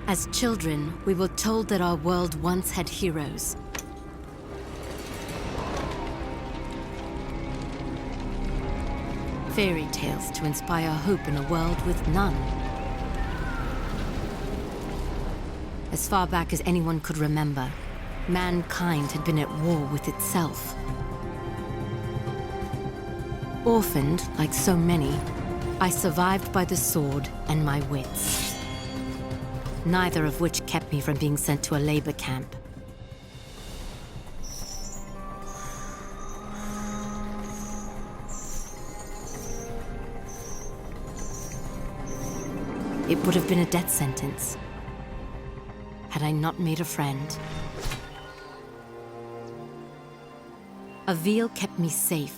As children, we were told that our world once had heroes. Fairy tales to inspire hope in a world with none. As far back as anyone could remember, mankind had been at war with itself. Orphaned, like so many, I survived by the sword and my wits. Neither of which kept me from being sent to a labor camp. It would have been a death sentence had I not made a friend. Avil kept me safe,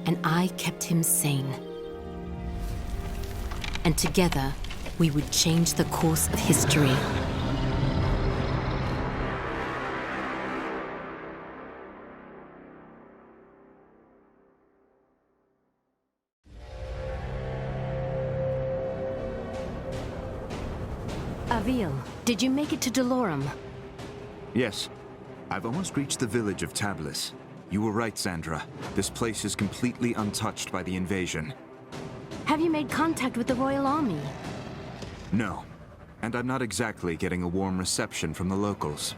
and I kept him sane. And together, we would change the course of history. Avil, did you make it to Delorum? Yes. I've almost reached the village of Tablis. You were right, Sandra. This place is completely untouched by the invasion. Have you made contact with the Royal Army? No. And I'm not exactly getting a warm reception from the locals.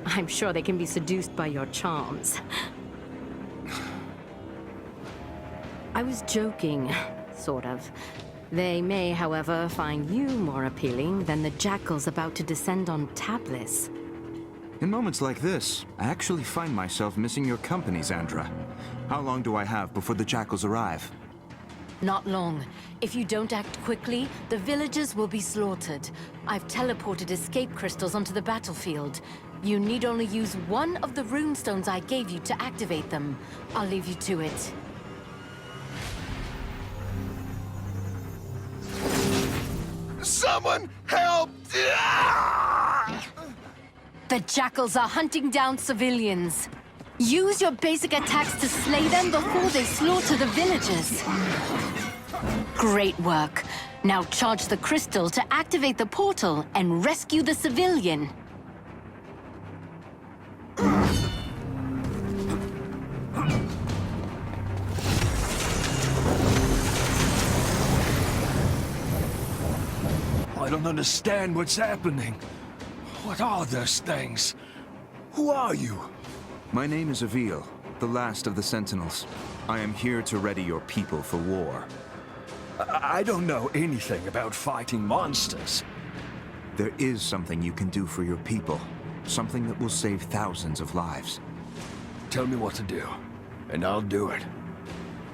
I'm sure they can be seduced by your charms. I was joking, sort of. They may, however, find you more appealing than the jackals about to descend on Tablis. In moments like this, I actually find myself missing your company, Sandra. How long do I have before the jackals arrive? Not long. If you don't act quickly, the villagers will be slaughtered. I've teleported escape crystals onto the battlefield. You need only use one of the runestones I gave you to activate them. I'll leave you to it. Someone help! The jackals are hunting down civilians. Use your basic attacks to slay them before they slaughter the villagers. Great work. Now charge the crystal to activate the portal and rescue the civilian. I don't understand what's happening. What are those things? Who are you? My name is Avil, the last of the Sentinels. I am here to ready your people for war. I don't know anything about fighting monsters. There is something you can do for your people. Something that will save thousands of lives. Tell me what to do, and I'll do it.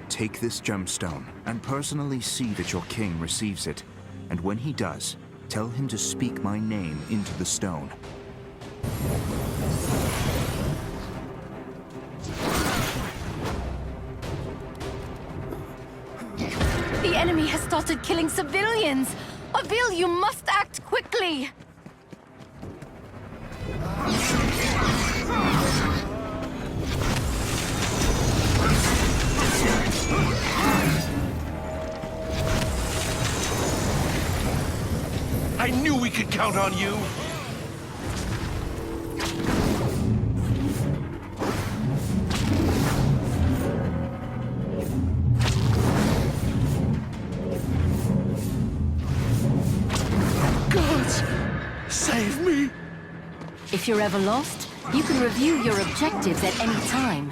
Take this gemstone, and personally see that your king receives it. And when he does, tell him to speak my name into the stone. The enemy has started killing civilians! Avil, you must act quickly! I knew we could count on you! God! Save me! If you're ever lost, you can review your objectives at any time.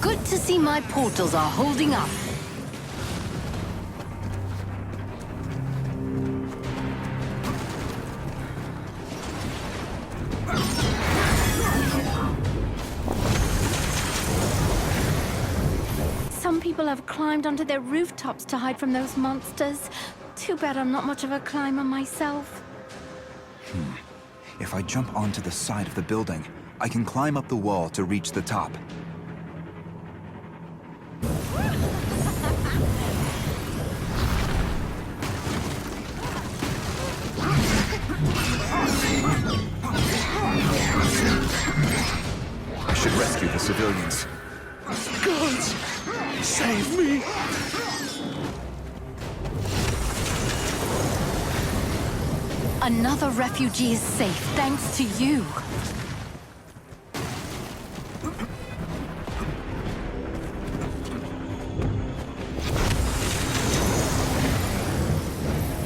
Good to see my portals are holding up. Some people have climbed onto their rooftops to hide from those monsters. Too bad I'm not much of a climber myself. If I jump onto the side of the building, I can climb up the wall to reach the top. I should rescue the civilians. Guards! Save me! Another refugee is safe thanks to you.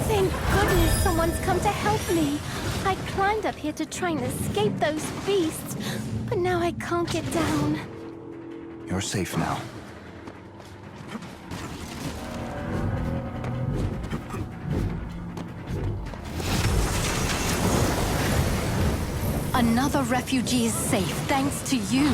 Thank goodness someone's come to help me. I climbed up here to try and escape those beasts, but now I can't get down. You're safe now. Another refugee is safe thanks to you.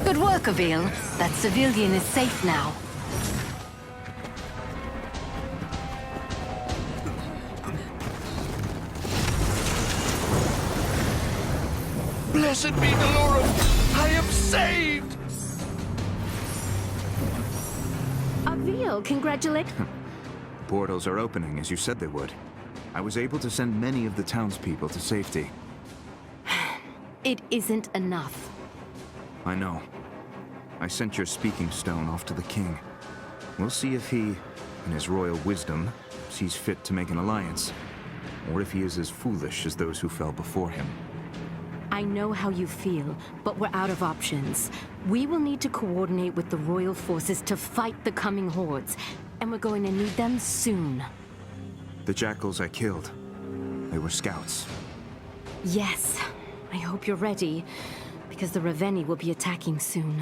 Good work, Avil. That civilian is safe now. Blessed be the Lord! I am saved! Avil, congratulate. Portals are opening, as you said they would. I was able to send many of the townspeople to safety. It isn't enough. I know. I sent your speaking stone off to the king. We'll see if he, in his royal wisdom, sees fit to make an alliance. Or if he is as foolish as those who fell before him. I know how you feel, but we're out of options. We will need to coordinate with the royal forces to fight the coming hordes, and we're going to need them soon. The jackals I killed, they were scouts. Yes, I hope you're ready, because the Raveni will be attacking soon.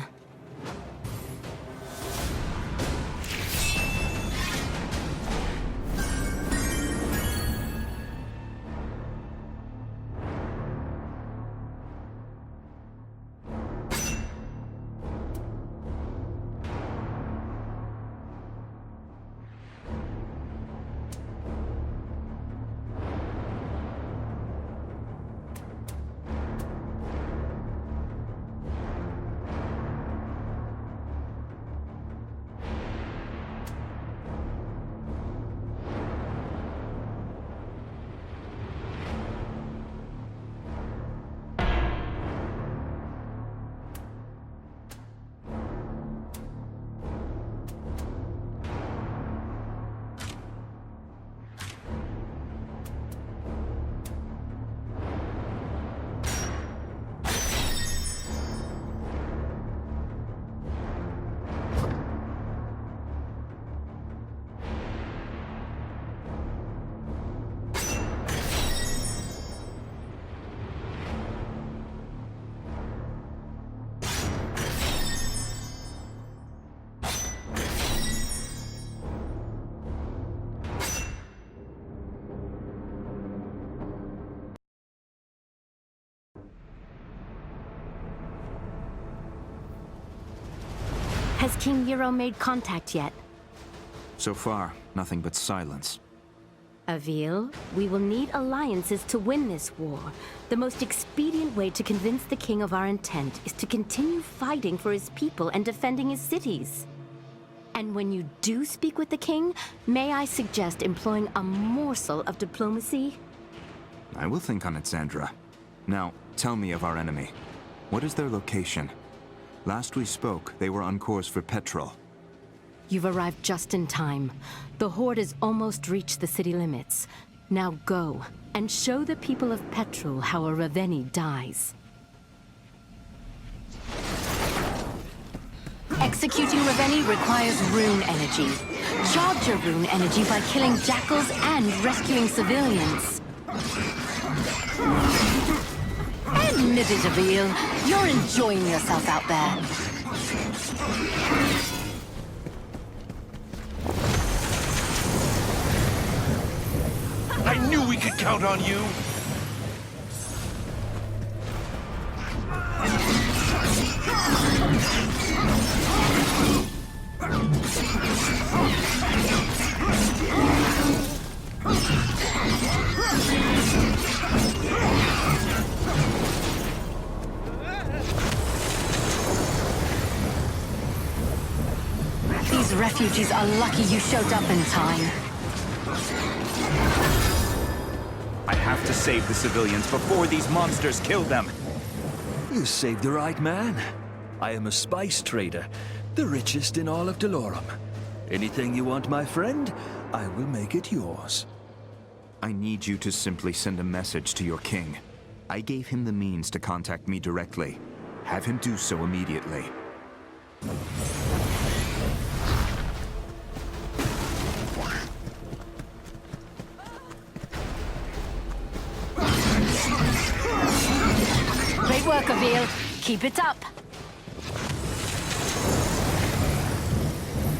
Has King Nero made contact yet? So far, nothing but silence. Avil, we will need alliances to win this war. The most expedient way to convince the king of our intent is to continue fighting for his people and defending his cities. And when you do speak with the king, may I suggest employing a morsel of diplomacy? I will think on it, Sandra. Now, tell me of our enemy. What is their location? Last we spoke, they were on course for Petrol. You've arrived just in time. The Horde has almost reached the city limits. Now go, and show the people of Petrol how a Raveni dies. Executing Raveni requires rune energy. Charge your rune energy by killing jackals and rescuing civilians. Admit it, Avil. You're enjoying yourself out there. count on you. These refugees are lucky you showed up in time. I have to save the civilians before these monsters kill them. You saved the right man. I am a spice trader, the richest in all of Delorum. Anything you want, my friend, I will make it yours. I need you to simply send a message to your king. I gave him the means to contact me directly. Have him do so immediately. Great work, Avil. Keep it up.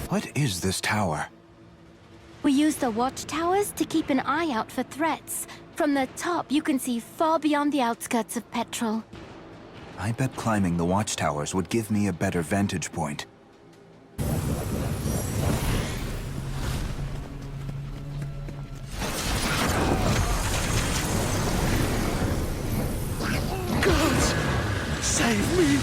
What is this tower? We use the watchtowers to keep an eye out for threats. From the top, you can see far beyond the outskirts of Petrol. I bet climbing the watchtowers would give me a better vantage point. Gods, save me!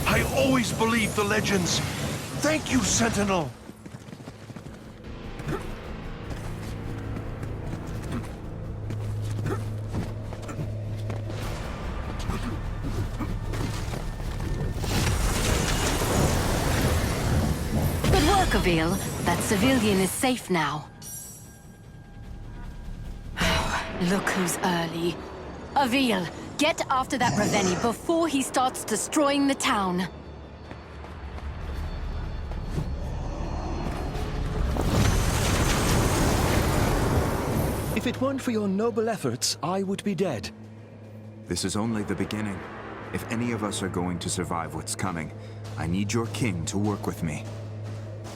I always believed the legends. Thank you, Sentinel. Good work, Avil. That civilian is safe now. Look who's early. Avil, get after that Reveni before he starts destroying the town. If it weren't for your noble efforts, I would be dead. This is only the beginning. If any of us are going to survive what's coming, I need your king to work with me.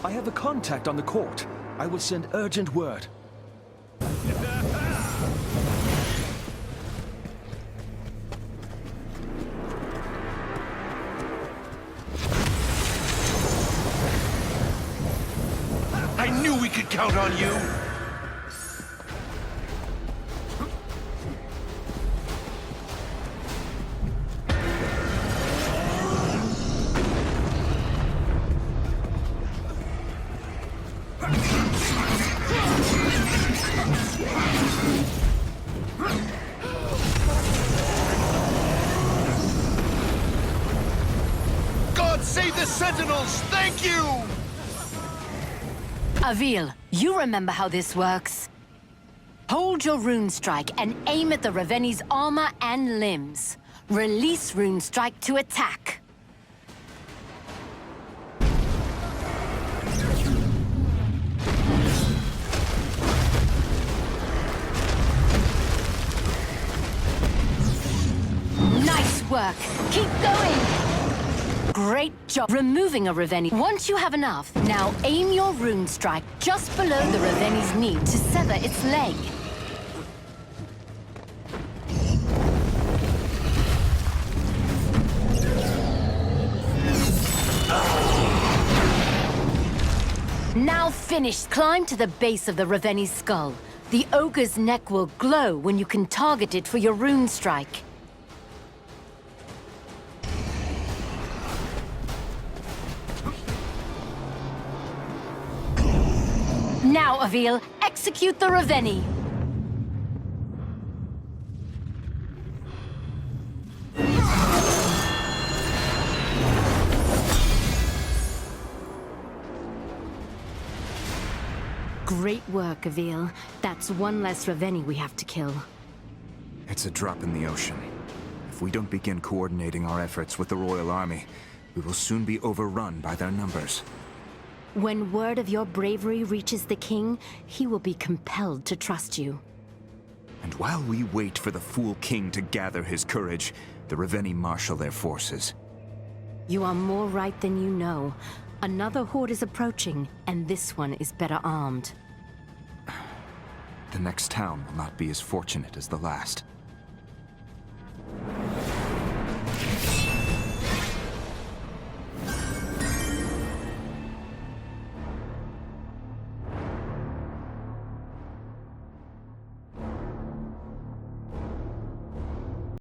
I have a contact on the court. I will send urgent word. I knew we could count on you. God save the Sentinels! Thank you! Avil, you remember how this works. Hold your rune strike and aim at the Reveni's armor and limbs. Release rune strike to attack. Nice work. Keep going. Great job removing a Reveni. Once you have enough, now aim your rune strike just below the Reveni's knee to sever its leg. Now finished. Climb to the base of the Reveni's skull. The ogre's neck will glow when you can target it for your rune strike. Now, Avil, execute the Reveni. Great work, Avil. That's one less Reveni we have to kill. It's a drop in the ocean. If we don't begin coordinating our efforts with the Royal Army, we will soon be overrun by their numbers. When word of your bravery reaches the king, he will be compelled to trust you. And while we wait for the fool king to gather his courage, the Ravenni marshal their forces. You are more right than you know. Another horde is approaching, and this one is better armed. The next town will not be as fortunate as the last.